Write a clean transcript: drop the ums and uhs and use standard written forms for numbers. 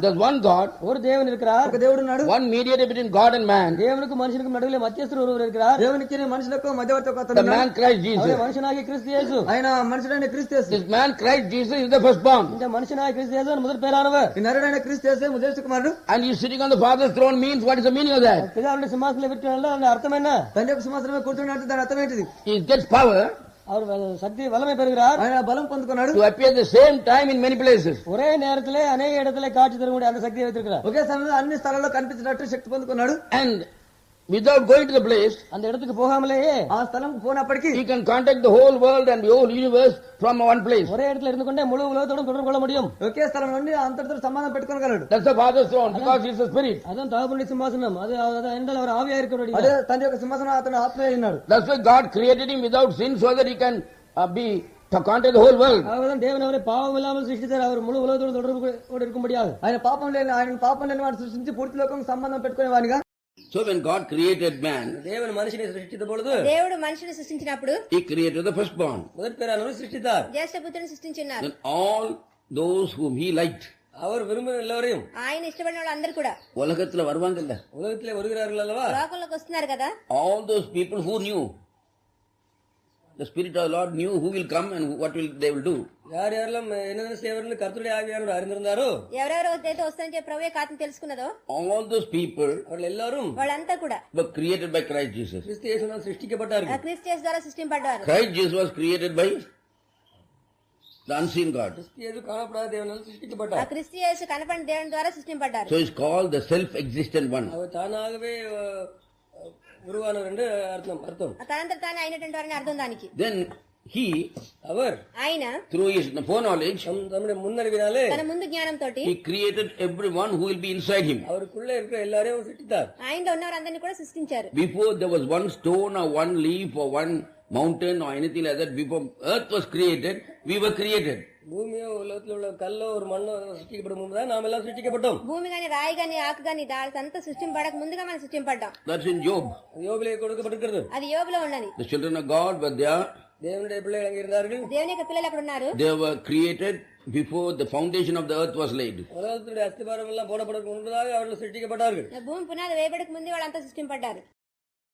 There's one God, ஒரு தேவன் இருக்கிறார், ఒక దేవుడు ఉన్నాడు. one mediator between God and man, தேவனுக்கும் மனுஷனுக்கும் நடுவில் மத்தியஸ்தர் ஒருவர் இருக்கிறார். దేవునికి మనుషులకు మధ్యవర్తి ఒక అతను the ఉన్నాడు. man Christ அவரே Jesus. மனுஷனாகிய கிறிஸ்து இயேசு. ఆయన మనుషుడైన క్రీస్తు యేసు. This man Christ Jesus is the firstborn, இந்த மனுஷனாகிய கிறிஸ்து இயேசு முதல் பேரானவர். ఈ నరుడైన క్రీస్తు యేసే మొదటి కుమారుడు. and he's sitting on the Father's throne means what is the meaning of that? பிதாவுடைய சிம்மாசனத்தில் இருக்கிறார், அந்த அர்த்தம் என்ன? తండ్రి యొక్క సింహాసనమే కూర్చున్నాడు. దాని అర్థం ఏంటిది? He gets power அவர் சக்தி வல்லமை பெறுகிறார். ఆయన బలం పొందుకున్నాడు. to appear at the same time in many places. ஒரே நேரத்திலே அநேக இடத்திலே காட்சி தரக்கூடிய அந்த சக்தியை வைத்திருக்கிறார். ఒకే సమయంలో అన్ని స్థలాల్లో కనిపించినట్టు శక్తి పొందుకున్నాడు. And without going to the place, அந்த இடத்துக்கு போகாமலேயே ఆ స్థలంకు పోనప్పటికీ he can contact the whole world and the whole universe from one place. ஒரே இடத்துல இருந்து கொண்டே முழு உலகத்தோடு தொடர்பு கொள்ள முடியும். ఒకే స్థలం నుండి అంతటితో సంబంధం పెట్టుకోగలడు. That's the Father's throne because he's the Spirit. அதான் தகப்பனுடைய சிம்மாசனம். அது என்றால் அவர் ஆவியா இருக்கிறபடி. అదే తండ్రి యొక్క సింహాసనం అతను ఆత్మీయ ఉన్నాడు. That's why God created him without sin so that he can be to contact the whole world. அவர்தான் தேவன் அவரை பாவம் இல்லாமல் சிருஷ்டித்தார். அவர் முழு உலகத்தோடு தொடர்பு இருக்கும்படியாக. ఆయన పాపం లేని వాడు సృష్టించి పూర్తి లోకం సంబంధం పెట్టుకునే వానిగా. So when God created man, தேவன் மனுஷனை சிருஷ்டித்த பொழுது దేవుడు మనిషిని సృష్టించినప్పుడు he created the firstborn. முதற் பேரானவர் சிருஷ்டித்தார். జ్యేష్ఠపుత్రుని సృష్టించున్నారు. Then all those whom he liked, அவர் விரும்பின எல்லாரையும் ఆయన ఇష్టపడిన వాళ్ళందరూ కూడా உலகத்துல வருவாங்கல்ல, உலகத்திலே வருகிறார்கள் அல்லவா, లోకంలోకి వస్తున్నారు కదా. all those people who knew the Spirit of the Lord knew who will come and what will they will do. யார் யாரெல்லாம் என்னென்ன செய்வார்கள் கர்த்தருடைய ஆவியானவர் அறிந்திருந்தாரோ, ఎవరెవరు అయితే వస్తారని చెప్పి ప్రభువే కాదని తెలుసుకున్నదో All those people அவர்கள் எல்லாரும் వాళ్ళంతా కూడా were created by Christ Jesus. கிறிஸ்து இயேசுவினால் சிருஷ்டிக்கப்பட்டார்கள். క్రిస్టియన్స్ ద్వారా సృష్టింపడ్డారు. Christ Jesus was created by the unseen God. கிறிஸ்து இயேசு காணப்படாத தேவனால் ఆ சிருஷ்டிக்கப்பட்டார். క్రిస్టియన్స్ కనపడిన దేవుని ద్వారా సృష్టింపడ్డారు. So it's called the self-existent one. அவர் தானாகவே உருவானவர் என்று அர்த்தம். తనంతట తానే అయినటువంటి వారిని అర్థం దానికి. Then he, அவர் ఆయన through his foreknowledge, தம்முடைய முன்னறிவினாலே తన ముందు జ్ఞానంతో he created everyone who will be inside him. அவருக்குள்ளே இருக்கிற எல்லாரையும் சிருஷ்டித்தார். ఆయనలో ఉన్నవారందరినీ కూడా సృష్టించారు. Before there was one stone or one leaf or one mountain or anything like that, before earth was created, we were created. பூமியோ உலகத்தில் உள்ள கல்லோ ஒரு மண்ணோ சிருஷ்டிக்கப்படும் முன்பு தான் நாம் எல்லாம் சிருஷ்டிக்கப்பட்டோம். భూమి గాని రాయి గాని ఆకు గాని దాంతా సృష్టింపడక ముందుగా మనం సృష్టింపడ్డాం. That's in Job. யோபிலே கொடுக்கப்பட்டிருக்கிறது. అది యోబులో ఉన్నది. The children of God were there. தேவனுடைய பிள்ளைகள் அங்கே இருந்தார்கள். దేవుని యొక్క పిల్లలు అక్కడ ఉన్నారు. They were created before the foundation of the earth was laid. உலகத்துடைய அஸ்திபாரம் எல்லாம் போடப்படக்கு முன்பதாக அவர்கள் சிருஷ்டிக்கப்பட்டார்கள். భూమి పునాది వేయబడక ముందు వాళ్ళంతా సృష్టింపడ్డారు.